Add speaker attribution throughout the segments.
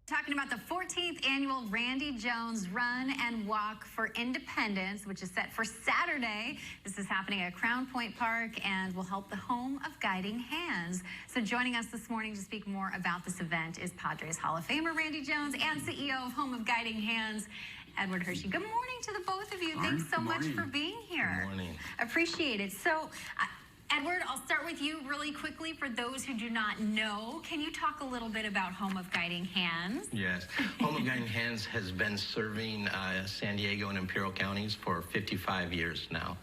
Speaker 1: Talking about the 14th annual Randy Jones Run and Walk for Independence, which is set for Saturday. This is happening at Crown Point Park and will help the Home of Guiding Hands. So joining us this morning to speak more about this event is Padres Hall of Famer Randy Jones and CEO of Home of Guiding Hands, Edward Hershey. Good morning to the both of you. Thanks so much for being here.
Speaker 2: Good morning.
Speaker 1: Appreciate it. So, Edward, I'll start with you really quickly. For those who do not know, can you talk a little bit about Home of Guiding Hands?
Speaker 2: Yes. Home of Guiding Hands has been serving San Diego and Imperial counties for 55 years now.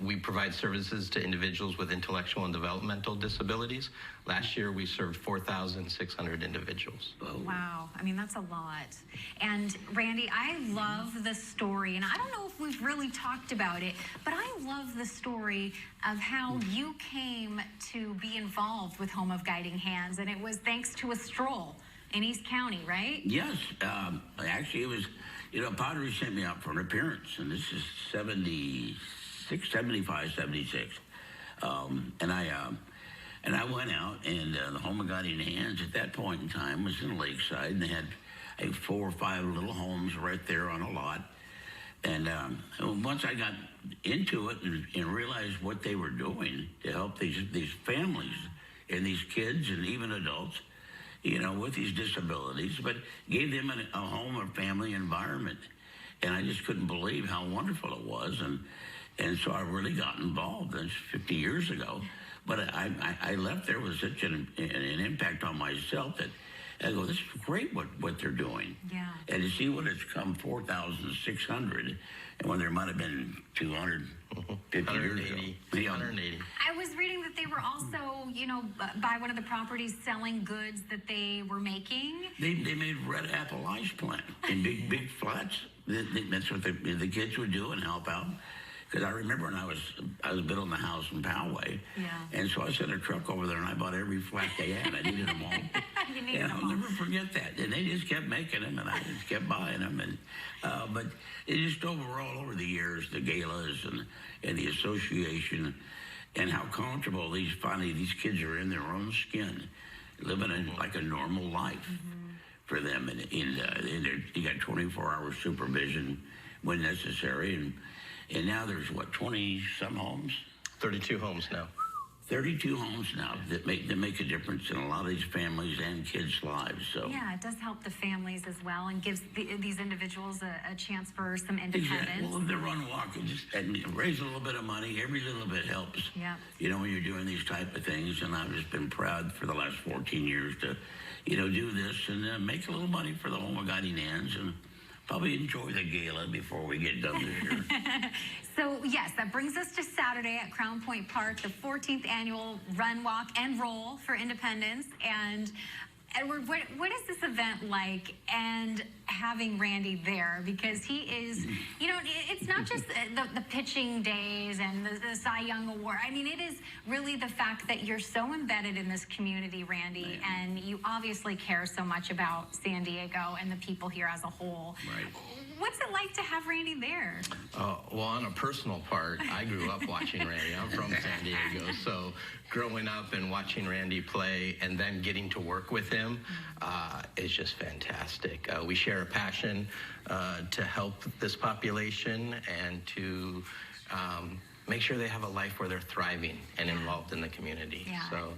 Speaker 2: We provide services to individuals with intellectual and developmental disabilities. Last year, we served 4,600 individuals.
Speaker 1: Wow. I mean, that's a lot. And Randy, I love the story, and I don't know if we've really talked about it, but I love the story of how you came to be involved with Home of Guiding Hands, and it was thanks to a stroll in East County, right?
Speaker 3: Yes. Actually, it was, Padres sent me out for an appearance, and this is 76, 75, 76. And I went out, and the Home of Guiding Hands at that point in time was in Lakeside, and they had 4 or 5 little homes right there on a lot. And once I got into it and realized what they were doing to help these families and these kids and even adults, with these disabilities, but gave them a home or family environment. And I just couldn't believe how wonderful it was. And so I really got involved. That's 50 years ago. But I left there with such an impact on myself that I go, this is great what they're doing.
Speaker 1: Yeah.
Speaker 3: And to see what it's come 4,600, and when there might have been 250 years ago.
Speaker 2: 180.
Speaker 1: I was reading that they were also, by one of the properties selling goods that they were making.
Speaker 3: They made red apple ice plant in big flats. That's what the kids would do and help out. Because I remember when I was building the house in Poway, and so I sent a truck over there and I bought every flat they had. I needed them all. And I'll never forget that. And they just kept making them, and I just kept buying them. And but it just overall over the years, the galas and the association, and how comfortable these kids are in their own skin, living like a normal life for them. And you got 24-hour supervision when necessary. And now there's, 20-some homes?
Speaker 2: 32 homes now.
Speaker 3: 32 homes now that make a difference in a lot of these families and kids' lives. So
Speaker 1: yeah, it does help the families as well, and gives these individuals a chance for some independence.
Speaker 3: Exactly. Well, if they run, walk, and raise a little bit of money, every little bit helps.
Speaker 1: Yeah.
Speaker 3: When you're doing these type of things, and I've just been proud for the last 14 years to, do this and make a little money for the Home of Guiding Hands and probably enjoy the gala before we get done this year.
Speaker 1: So, yes, that brings us to Saturday at Crown Point Park, the 14th annual Run, Walk, and Roll for Independence. And, Edward, what is this event like, and having Randy there? Because he is, it's not just the pitching days and the Cy Young Award. I mean, it is really the fact that you're so embedded in this community, Randy, and you obviously care so much about San Diego and the people here as a whole.
Speaker 3: Right.
Speaker 1: What's it like to have Randy there?
Speaker 2: Well, on a personal part, I grew up watching Randy. I'm from San Diego, so growing up and watching Randy play and then getting to work with him is just fantastic. We share a passion to help this population and to make sure they have a life where they're thriving and involved in the community.
Speaker 1: Yeah.
Speaker 2: So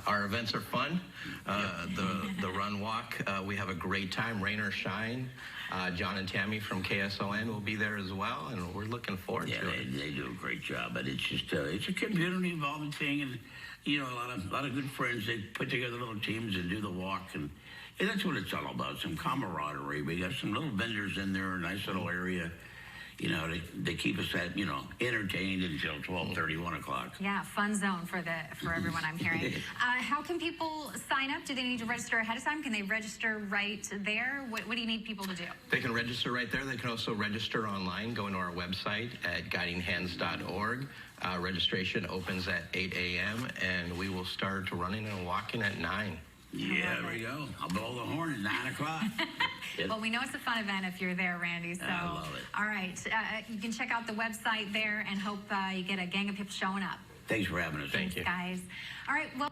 Speaker 2: our events are fun. The run walk, we have a great time, rain or shine. John and Tammy from KSON will be there as well, and we're looking forward to it.
Speaker 3: Yeah, they do a great job, but it's just it's a community involving thing, and a lot of good friends. They put together little teams and do the walk, and that's what it's all about. Some camaraderie. We got some little vendors in there, a nice little area. They keep us entertained until 12:30, 1 o'clock.
Speaker 1: Yeah, fun zone for everyone, I'm hearing. How can people sign up? Do they need to register ahead of time? Can they register right there? What do you need people to do?
Speaker 2: They can register right there. They can also register online, going to our website at guidinghands.org. Registration opens at 8 a.m., and we will start running and walking at 9.
Speaker 3: Yeah, there we go. I'll blow the horn at 9 o'clock.
Speaker 1: Well, we know it's a fun event if you're there, Randy. So,
Speaker 3: I love it.
Speaker 1: All right. You can check out the website there and hope you get a gang of people showing up.
Speaker 3: Thanks for having us.
Speaker 2: Thank you.
Speaker 1: Guys. All right. Well.